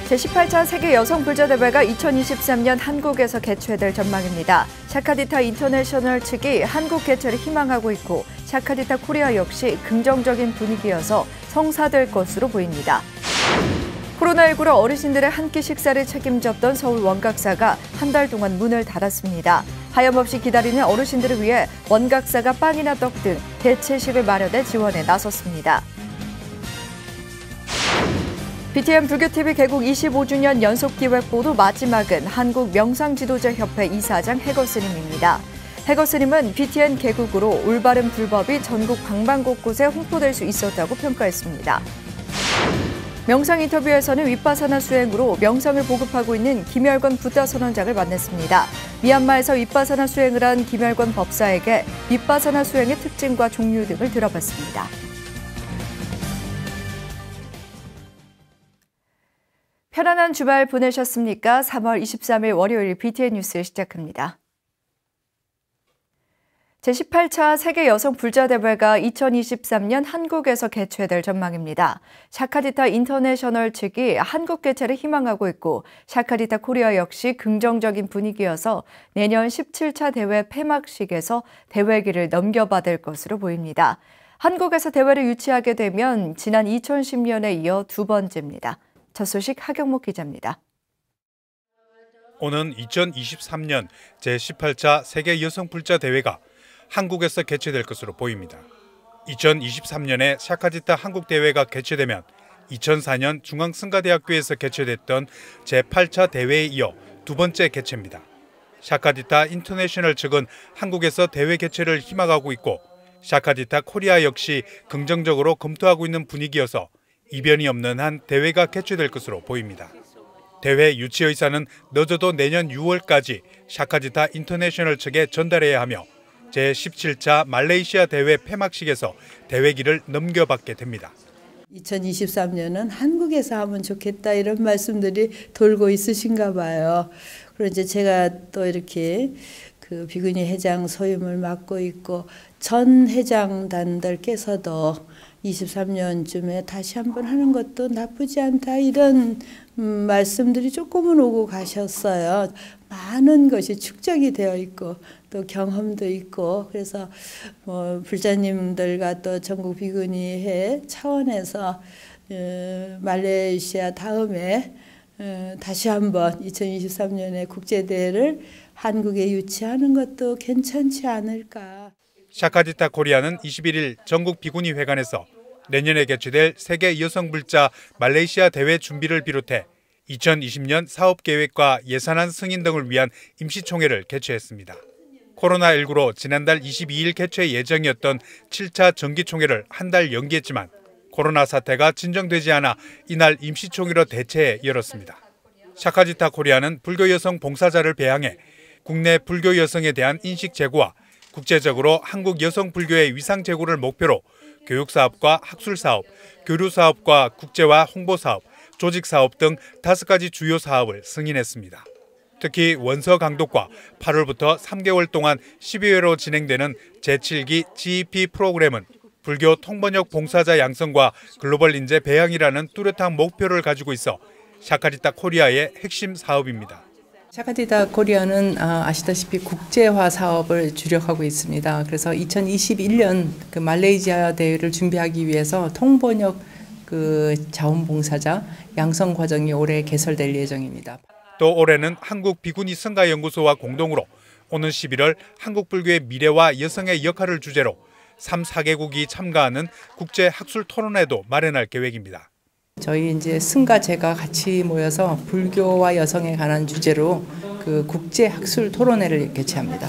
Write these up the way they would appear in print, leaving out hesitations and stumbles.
제18차 세계 여성 불자 대회가 2023년 한국에서 개최될 전망입니다. 샤카디타 인터내셔널 측이 한국 개최를 희망하고 있고 샤카디타 코리아 역시 긍정적인 분위기여서 성사될 것으로 보입니다. 코로나19로 어르신들의 한 끼 식사를 책임졌던 서울 원각사가 한 달 동안 문을 닫았습니다. 하염없이 기다리는 어르신들을 위해 원각사가 빵이나 떡 등 대체식을 마련해 지원에 나섰습니다. BTN 불교TV 개국 25주년 연속기획보도 마지막은 한국명상지도자협회 이사장 해거스님입니다. 해거스님은 BTN 개국으로 올바른 불법이 전국 방방곳곳에 홍보될 수 있었다고 평가했습니다. 명상 인터뷰에서는 윗바사나 수행으로 명상을 보급하고 있는 김열권 부다 선원장을 만났습니다. 미얀마에서 윗바사나 수행을 한 김열권 법사에게 윗바사나 수행의 특징과 종류 등을 들어봤습니다. 편안한 주말 보내셨습니까? 3월 23일 월요일 BTN 뉴스 시작합니다. 제18차 세계 여성 불자 대회가 2023년 한국에서 개최될 전망입니다. 샤카디타 인터내셔널 측이 한국 개최를 희망하고 있고 샤카디타 코리아 역시 긍정적인 분위기여서 내년 17차 대회 폐막식에서 대회기를 넘겨받을 것으로 보입니다. 한국에서 대회를 유치하게 되면 지난 2010년에 이어 두 번째입니다. 첫 소식 하경목 기자입니다. 오는 2023년 제18차 세계 여성 불자 대회가 한국에서 개최될 것으로 보입니다. 2023년에 샤카디타 한국 대회가 개최되면 2004년 중앙승가대학교에서 개최됐던 제8차 대회에 이어 두 번째 개최입니다. 샤카디타 인터내셔널 측은 한국에서 대회 개최를 희망하고 있고 샤카디타 코리아 역시 긍정적으로 검토하고 있는 분위기여서 이변이 없는 한 대회가 개최될 것으로 보입니다. 대회 유치 의사는 늦어도 내년 6월까지 샤카디타 인터내셔널 측에 전달해야 하며 제17차 말레이시아 대회 폐막식에서 대회기를 넘겨받게 됩니다. 2023년은 한국에서 하면 좋겠다 이런 말씀들이 돌고 있으신가 봐요. 그리고 이제 제가 또 이렇게 그 비구니 회장 소임을 맡고 있고 전 회장단들께서도 23년쯤에 다시 한번 하는 것도 나쁘지 않다 이런 말씀들이 조금은 오고 가셨어요. 많은 것이 축적이 되어 있고 또 경험도 있고 그래서 불자님들과 또 전국 비구니회 차원에서 말레이시아 다음에 다시 한번 2023년에 국제대회를 한국에 유치하는 것도 괜찮지 않을까. 샤카디타 코리아는 21일 전국 비구니 회관에서 내년에 개최될 세계 여성 불자 말레이시아 대회 준비를 비롯해 2020년 사업계획과 예산안 승인 등을 위한 임시총회를 개최했습니다. 코로나19로 지난달 22일 개최 예정이었던 7차 정기총회를 한 달 연기했지만 코로나 사태가 진정되지 않아 이날 임시총회로 대체해 열었습니다. 샤카디타 코리아는 불교 여성 봉사자를 배양해 국내 불교 여성에 대한 인식 제고와 국제적으로 한국 여성 불교의 위상 제고를 목표로 교육사업과 학술사업, 교류사업과 국제화 홍보사업, 조직사업 등 5가지 주요 사업을 승인했습니다. 특히 원서 강독과 8월부터 3개월 동안 12회로 진행되는 제7기 GEP 프로그램은 불교 통번역 봉사자 양성과 글로벌 인재 배양이라는 뚜렷한 목표를 가지고 있어 샤카디타 코리아의 핵심 사업입니다. 샤카디타 코리아는 아시다시피 국제화 사업을 주력하고 있습니다. 그래서 2021년 그 말레이시아 대회를 준비하기 위해서 통번역 자원봉사자 양성 과정이 올해 개설될 예정입니다. 또 올해는 한국 비구니 성가연구소와 공동으로 오는 11월 한국 불교의 미래와 여성의 역할을 주제로 3, 4개국이 참가하는 국제 학술 토론회도 마련할 계획입니다. 저희 이제 승가 제가 같이 모여서 불교와 여성에 관한 주제로 그 국제 학술 토론회를 개최합니다.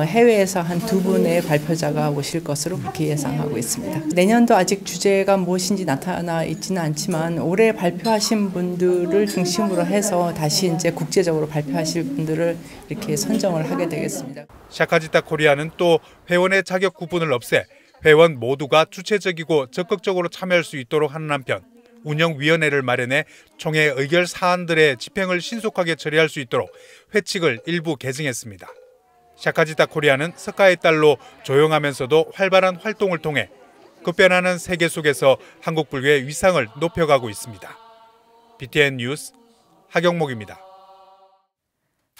해외에서 한 2분의 발표자가 오실 것으로 그렇게 예상하고 있습니다. 내년도 아직 주제가 무엇인지 나타나 있지는 않지만 올해 발표하신 분들을 중심으로 해서 다시 이제 국제적으로 발표하실 분들을 이렇게 선정을 하게 되겠습니다. 샤카디타 코리아는 또 회원의 자격 구분을 없애 회원 모두가 주체적이고 적극적으로 참여할 수 있도록 하는 한편 운영위원회를 마련해 총회 의결 사안들의 집행을 신속하게 처리할 수 있도록 회칙을 일부 개정했습니다. 샤카디타 코리아는 석가의 딸로 조용하면서도 활발한 활동을 통해 급변하는 세계 속에서 한국 불교의 위상을 높여가고 있습니다. BTN 뉴스 하경목입니다.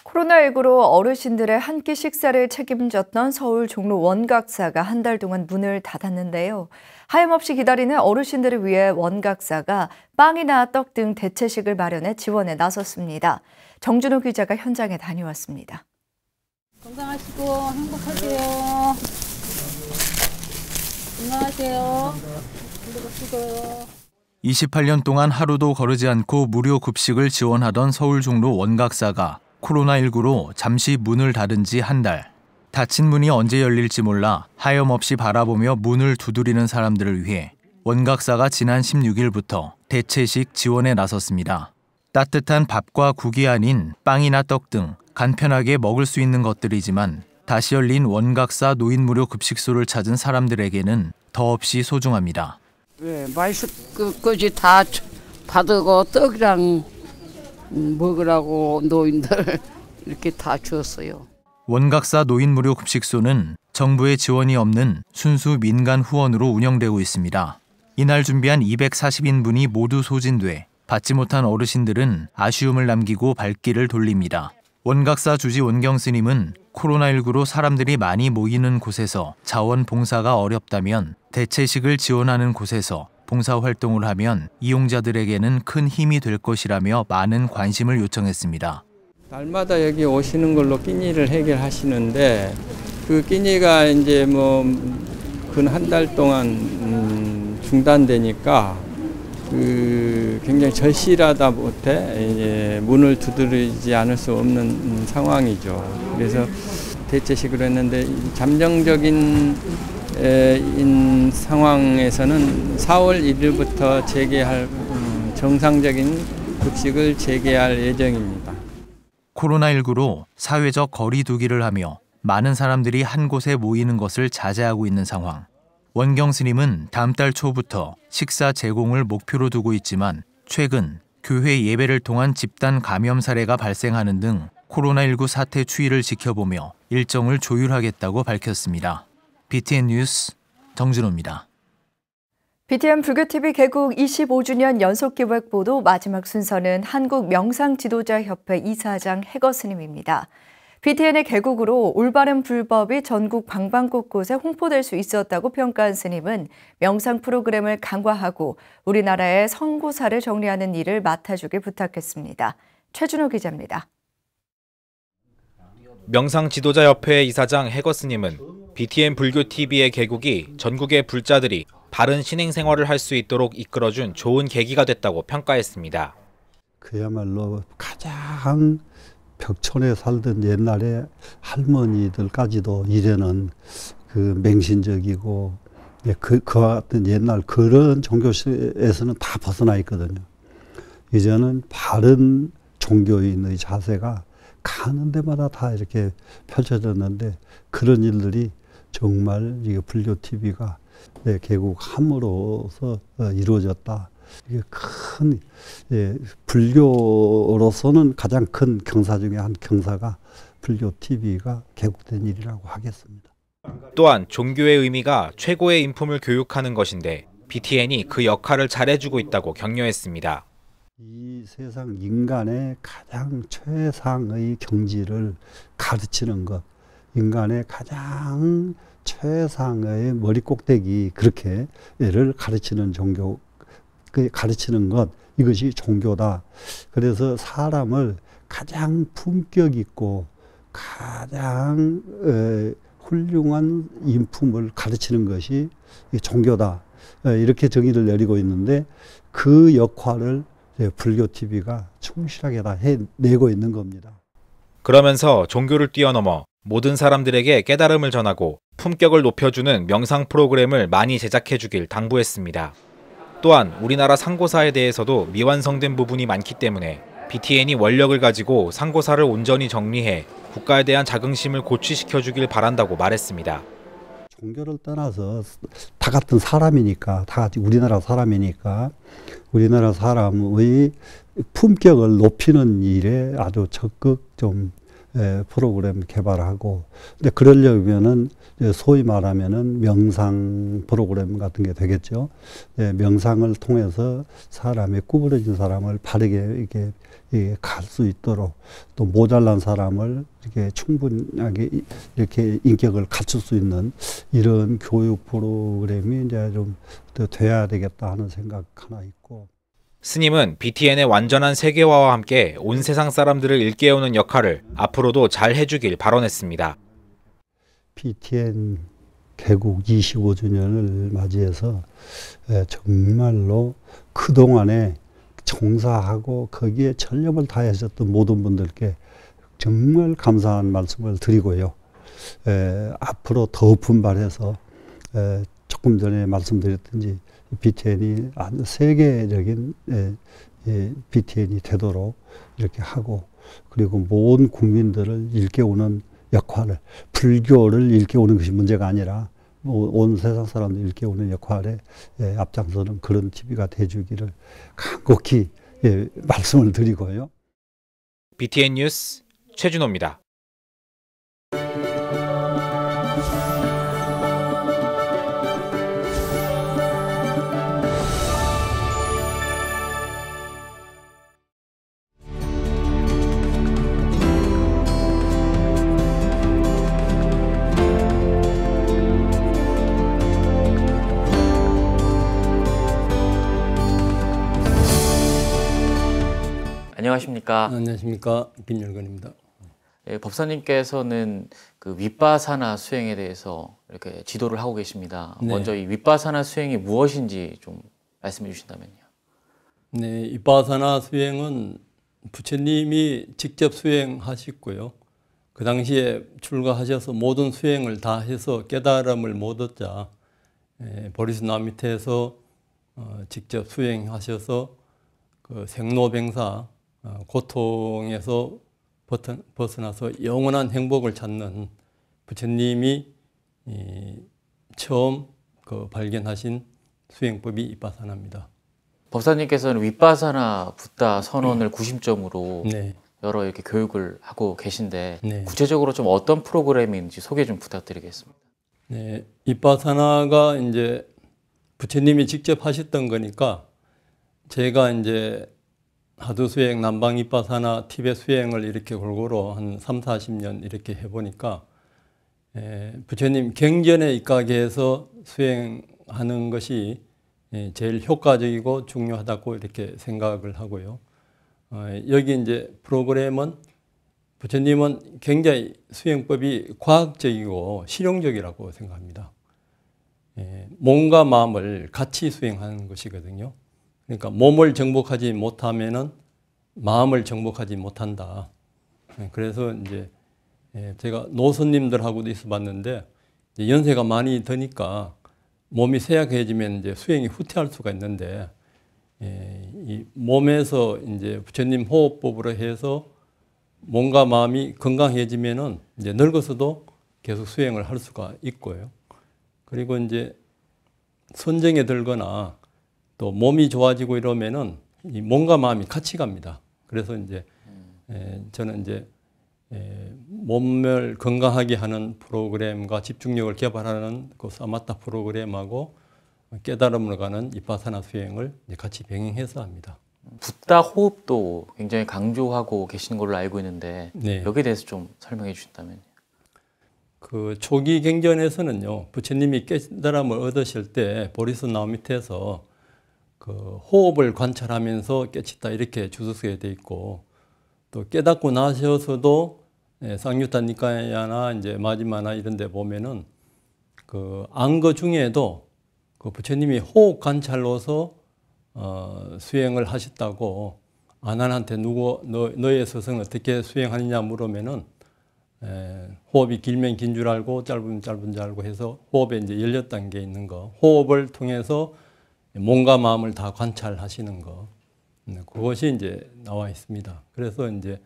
코로나19로 어르신들의 한 끼 식사를 책임졌던 서울 종로 원각사가 한 달 동안 문을 닫았는데요. 하염없이 기다리는 어르신들을 위해 원각사가 빵이나 떡 등 대체식을 마련해 지원에 나섰습니다. 정준호 기자가 현장에 다녀왔습니다. 건강하시고 행복하세요. 건강하세요. 행복하시고요. 28년 동안 하루도 거르지 않고 무료 급식을 지원하던 서울 종로 원각사가 코로나19로 잠시 문을 닫은 지 한 달. 닫힌 문이 언제 열릴지 몰라 하염없이 바라보며 문을 두드리는 사람들을 위해 원각사가 지난 16일부터 대체식 지원에 나섰습니다. 따뜻한 밥과 국이 아닌 빵이나 떡 등 간편하게 먹을 수 있는 것들이지만 다시 열린 원각사 노인 무료 급식소를 찾은 사람들에게는 더없이 소중합니다. 맛있을 것이 다 받고 떡이랑 먹으라고 노인들 이렇게 다 주었어요. 원각사 노인 무료 급식소는 정부의 지원이 없는 순수 민간 후원으로 운영되고 있습니다. 이날 준비한 240인분이 모두 소진돼 받지 못한 어르신들은 아쉬움을 남기고 발길을 돌립니다. 원각사 주지 원경 스님은 코로나19로 사람들이 많이 모이는 곳에서 자원봉사가 어렵다면 대체식을 지원하는 곳에서 봉사활동을 하면 이용자들에게는 큰 힘이 될 것이라며 많은 관심을 요청했습니다. 날마다 여기 오시는 걸로 끼니를 해결하시는데 그 끼니가 이제 뭐 근 한 달 동안 중단되니까 굉장히 절실하다 못해 이제 문을 두드리지 않을 수 없는 상황이죠. 그래서 대체식으로 했는데 잠정적인 상황에서는 4월 1일부터 재개할 정상적인 급식을 재개할 예정입니다. 코로나19로 사회적 거리 두기를 하며 많은 사람들이 한 곳에 모이는 것을 자제하고 있는 상황. 원경 스님은 다음 달 초부터 식사 제공을 목표로 두고 있지만 최근 교회 예배를 통한 집단 감염 사례가 발생하는 등 코로나19 사태 추이를 지켜보며 일정을 조율하겠다고 밝혔습니다. BTN 뉴스 정준호입니다. BTN 불교TV 개국 25주년 연속기획보도 마지막 순서는 한국명상지도자협회 이사장 해거 스님입니다. BTN의 개국으로 올바른 불법이 전국 방방곳곳에 홍보될 수 있었다고 평가한 스님은 명상 프로그램을 강화하고 우리나라의 선고사를 정리하는 일을 맡아주길 부탁했습니다. 최준호 기자입니다. 명상지도자협회 이사장 해거 스님은 BTN 불교TV의 개국이 전국의 불자들이 바른 신행 생활을 할 수 있도록 이끌어준 좋은 계기가 됐다고 평가했습니다. 그야말로 가장 벽촌에 살던 옛날에 할머니들까지도 이제는 그 맹신적이고 그와 같은 옛날 그런 종교에서는 다 벗어나 있거든요. 이제는 바른 종교인의 자세가 가는 데마다 다 이렇게 펼쳐졌는데 그런 일들이 정말 이게 불교TV가 개국함으로써 이루어졌다. 이게 큰 불교로서는 가장 큰 경사 중에 한 경사가 불교TV가 개국된 일이라고 하겠습니다. 또한 종교의 의미가 최고의 인품을 교육하는 것인데 BTN이 그 역할을 잘해주고 있다고 격려했습니다. 이 세상 인간의 가장 최상의 경지를 가르치는 것, 인간의 가장 최상의 머리 꼭대기 그렇게를 가르치는 종교, 가르치는 것 이것이 종교다. 그래서 사람을 가장 품격 있고 가장 훌륭한 인품을 가르치는 것이 종교다. 이렇게 정의를 내리고 있는데 그 역할을 불교TV가 충실하게 다 해내고 있는 겁니다. 그러면서 종교를 뛰어넘어 모든 사람들에게 깨달음을 전하고 품격을 높여주는 명상 프로그램을 많이 제작해주길 당부했습니다. 또한 우리나라 상고사에 대해서도 미완성된 부분이 많기 때문에 BTN이 원력을 가지고 상고사를 온전히 정리해 국가에 대한 자긍심을 고취시켜주길 바란다고 말했습니다. 종교를 떠나서 다 같은 사람이니까, 다 같이 우리나라 사람이니까 우리나라 사람의 품격을 높이는 일에 아주 적극 좀 프로그램 개발하고, 근데 그러려면은 소위 말하면은 명상 프로그램 같은 게 되겠죠. 명상을 통해서 사람이 구부러진 사람을 바르게 이렇게 갈 수 있도록, 또 모자란 사람을 이렇게 충분하게 이렇게 인격을 갖출 수 있는 이런 교육 프로그램이 이제 좀 돼야 되겠다 하는 생각 하나 있고. 스님은 BTN의 완전한 세계화와 함께 온 세상 사람들을 일깨우는 역할을 앞으로도 잘 해주길 발언했습니다. BTN 개국 25주년을 맞이해서 정말로 그동안에 종사하고 거기에 전력을 다하셨던 모든 분들께 정말 감사한 말씀을 드리고요. 앞으로 더 분발해서 조금 전에 말씀드렸든지 BTN이 아주 세계적인 BTN이 되도록 이렇게 하고, 그리고 모든 국민들을 일깨우는 역할을, 불교를 일깨우는 것이 문제가 아니라 온 세상 사람들 일깨우는 역할에 앞장서는 그런 TV가 돼주기를 간곡히 말씀을 드리고요. BTN 뉴스 최준호입니다. 안녕하십니까? 안녕하십니까? 김열건입니다. 법사님께서는 그 윗바사나 수행에 대해서 이렇게 지도를 하고 계십니다. 네. 먼저 이 윗바사나 수행이 무엇인지 좀 말씀해 주신다면요. 네, 윗바사나 수행은 부처님이 직접 수행하셨고요. 그 당시에 출가하셔서 모든 수행을 다 해서 깨달음을 못 얻자 보리스나 밑에서 직접 수행하셔서 그 생로병사 고통에서 벗어나서 영원한 행복을 찾는 부처님이 처음 발견하신 수행법이 윗바사나입니다. 법사님께서는 윗바사나 붓다 선언을 구심점으로 네. 여러 이렇게 교육을 하고 계신데 네. 구체적으로 좀 어떤 프로그램인지 소개 좀 부탁드리겠습니다. 네, 윗바사나가 이제 부처님이 직접 하셨던 거니까 제가 이제 하두 수행, 남방 윗바사나, 티베 수행을 이렇게 골고루 한 3, 40년 이렇게 해보니까 부처님 경전에 입각해서 수행하는 것이 제일 효과적이고 중요하다고 이렇게 생각을 하고요. 여기 이제 프로그램은 부처님은 굉장히 수행법이 과학적이고 실용적이라고 생각합니다. 몸과 마음을 같이 수행하는 것이거든요. 그러니까 몸을 정복하지 못하면은 마음을 정복하지 못한다. 그래서 이제 제가 노선님들하고도 있어봤는데 연세가 많이 드니까 몸이 쇠약해지면 이제 수행이 후퇴할 수가 있는데 이 몸에서 이제 부처님 호흡법으로 해서 몸과 마음이 건강해지면은 이제 늙어서도 계속 수행을 할 수가 있고요. 그리고 이제 선정에 들거나 또 몸이 좋아지고 이러면은 이 몸과 마음이 같이 갑니다. 그래서 이제 저는 이제 몸을 건강하게 하는 프로그램과 집중력을 개발하는 그 사마타 프로그램하고 깨달음으로 가는 윗바사나 수행을 이제 같이 병행해서 합니다. 붓다 호흡도 굉장히 강조하고 계시는 걸로 알고 있는데 네. 여기에 대해서 좀 설명해 주신다면요. 그 초기 경전에서는요, 부처님이 깨달음을 얻으실 때 보리스나 밑에서 그 호흡을 관찰하면서 깨치다 이렇게 주석에 돼 있고, 또 깨닫고 나셔서도 쌍유타 니카야나 이제 마지마나 이런 데 보면은 그 안거 중에도 그 부처님이 호흡 관찰로서 수행을 하셨다고, 아난한테 너의 스승은 어떻게 수행하느냐 물으면은 호흡이 길면 긴 줄 알고 짧으면 짧은 줄 알고 해서 호흡에 이제 16단계 있는 거, 호흡을 통해서 몸과 마음을 다 관찰하시는 거, 그것이 이제 나와 있습니다. 그래서 이제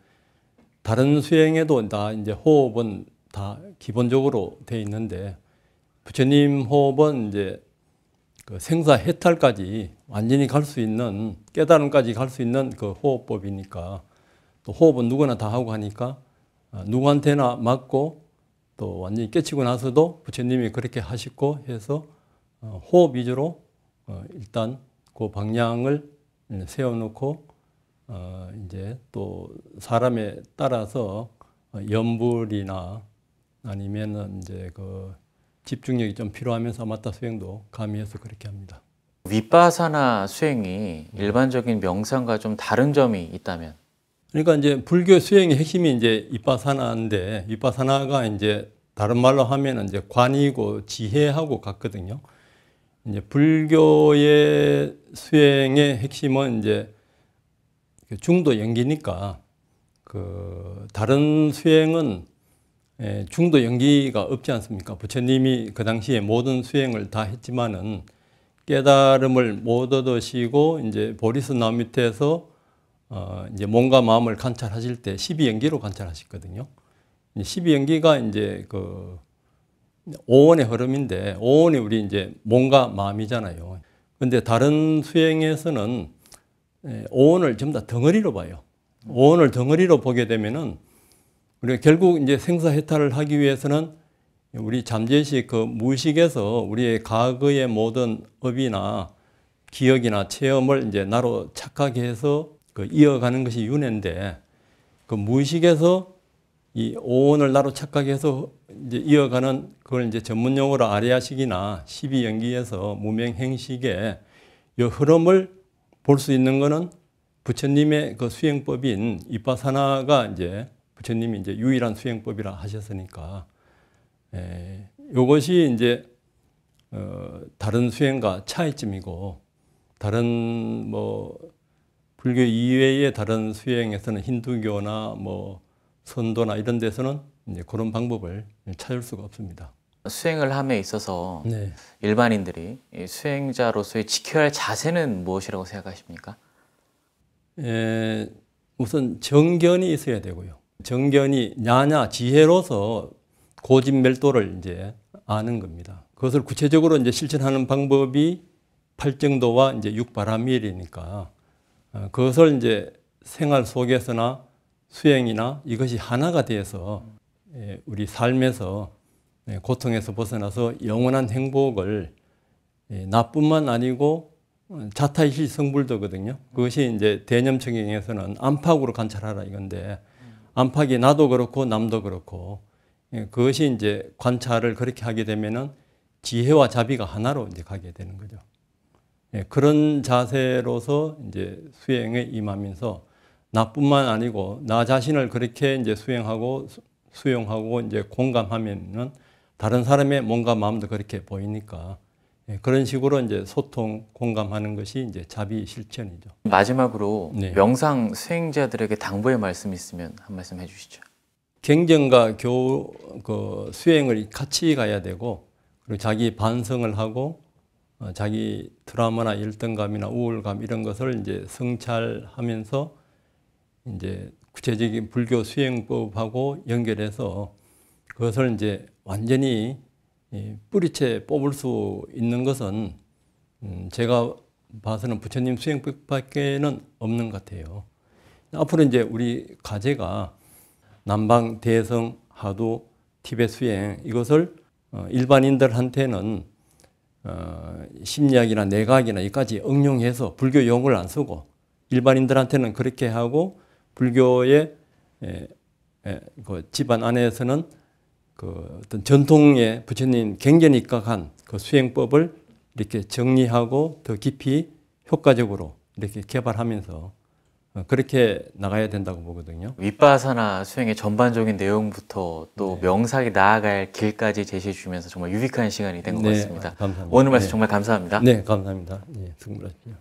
다른 수행에도 다 이제 호흡은 다 기본적으로 돼 있는데, 부처님 호흡은 이제 그 생사 해탈까지 완전히 갈 수 있는, 깨달음까지 갈 수 있는 그 호흡법이니까, 또 호흡은 누구나 다 하고 하니까 누구한테나 맞고 또 완전히 깨치고 나서도 부처님이 그렇게 하시고 해서 호흡 위주로 일단 그 방향을 세워놓고 이제 또 사람에 따라서 염불이나 아니면은 이제 그 집중력이 좀 필요하면 사마타 수행도 가미해서 그렇게 합니다. 윗바사나 수행이 일반적인 명상과 좀 다른 점이 있다면? 그러니까 이제 불교 수행의 핵심이 이제 윗바사나인데, 윗바사나가 이제 다른 말로 하면 이제 관이고 지혜하고 같거든요. 이제 불교의 수행의 핵심은 이제 중도 연기니까 그 다른 수행은 중도 연기가 없지 않습니까? 부처님이 그 당시에 모든 수행을 다 했지만은 깨달음을 못 얻으시고 이제 보리스 나무 밑에서 이제 몸과 마음을 관찰하실 때 12연기로 관찰하셨거든요. 12연기가 이제 그 오온의 흐름인데, 오온이 우리 이제 몸과 마음이잖아요. 근데 다른 수행에서는 오온을 전부 다 덩어리로 봐요. 오온을 덩어리로 보게 되면은 우리가 결국 이제 생사해탈을 하기 위해서는 우리 잠재의식 그 무의식에서 우리의 과거의 모든 업이나 기억이나 체험을 이제 나로 착각해 해서 그 이어가는 것이 윤회인데, 그 무의식에서 이 오온을 나로 착각해서 이제 이어가는 그걸 이제 전문용어로 아리아식이나 12연기에서 무명행식의 이 흐름을 볼 수 있는 거는 부처님의 그 수행법인 윗바사나가 이제 부처님이 이제 유일한 수행법이라 하셨으니까, 이것이 이제 다른 수행과 차이점이고, 다른 뭐 불교 이외의 다른 수행에서는 힌두교나 뭐 선도나 이런 데서는 이제 그런 방법을 찾을 수가 없습니다. 수행을 함에 있어서 네. 일반인들이 수행자로서의 지켜야 할 자세는 무엇이라고 생각하십니까? 우선 정견이 있어야 되고요. 정견이 냐냐 지혜로서 고진멸도를 이제 아는 겁니다. 그것을 구체적으로 이제 실천하는 방법이 팔정도와 이제 육바라밀이니까 그것을 이제 생활 속에서나 수행이나 이것이 하나가 되어서 우리 삶에서 고통에서 벗어나서 영원한 행복을 나뿐만 아니고 자타이시 성불도거든요. 그것이 이제 대념청경에서는 안팎으로 관찰하라 이건데, 안팎이 나도 그렇고 남도 그렇고, 그것이 이제 관찰을 그렇게 하게 되면은 지혜와 자비가 하나로 이제 가게 되는 거죠. 그런 자세로서 이제 수행에 임하면서 나뿐만 아니고 나 자신을 그렇게 이제 수행하고 수용하고 이제 공감하면은 다른 사람의 몸과 마음도 그렇게 보이니까 그런 식으로 이제 소통, 공감하는 것이 이제 자비 실천이죠. 마지막으로 네. 명상 수행자들에게 당부의 말씀 있으면 한 말씀 해주시죠. 경전과 그 수행을 같이 가야 되고, 그리고 자기 반성을 하고 자기 트라우마나 열등감이나 우울감 이런 것을 이제 성찰하면서 이제 구체적인 불교 수행법하고 연결해서 그것을 이제 완전히 뿌리채 뽑을 수 있는 것은 제가 봐서는 부처님 수행법밖에는 없는 것 같아요. 앞으로 이제 우리 과제가 남방, 대성, 하두, 티베트 수행 이것을 일반인들한테는 심리학이나 내각이나 이까지 응용해서 불교 용어를 안 쓰고 일반인들한테는 그렇게 하고 불교의 그 집안 안에서는 그 어떤 전통의 부처님 경전에 입각한 그 수행법을 이렇게 정리하고 더 깊이 효과적으로 이렇게 개발하면서 그렇게 나가야 된다고 보거든요. 윗바사나 수행의 전반적인 내용부터 또 명상에 나아갈 길까지 제시해 주시면서 정말 유익한 시간이 된 것 같습니다. 감사합니다. 오늘 말씀 정말 감사합니다. 네, 감사합니다. 수고 많으십시오.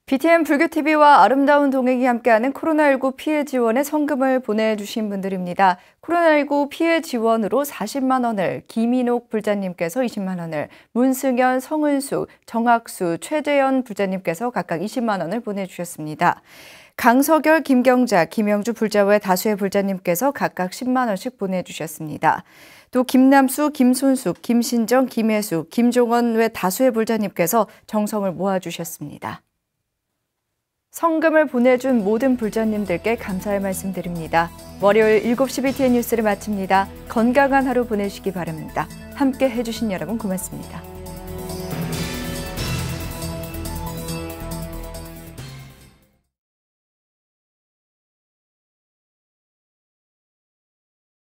BTN 불교TV와 아름다운 동행이 함께하는 코로나19 피해 지원에 성금을 보내주신 분들입니다. 코로나19 피해 지원으로 40만 원을, 김인옥 불자님께서 20만 원을, 문승현, 성은수, 정학수, 최재현 불자님께서 각각 20만 원을 보내주셨습니다. 강서결, 김경자, 김영주 불자 외 다수의 불자님께서 각각 10만 원씩 보내주셨습니다. 또 김남수, 김순숙, 김신정, 김혜수, 김종원 외 다수의 불자님께서 정성을 모아주셨습니다. 성금을 보내준 모든 불자님들께 감사의 말씀 드립니다. 월요일 7시 BTN 뉴스를 마칩니다. 건강한 하루 보내시기 바랍니다. 함께 해주신 여러분 고맙습니다.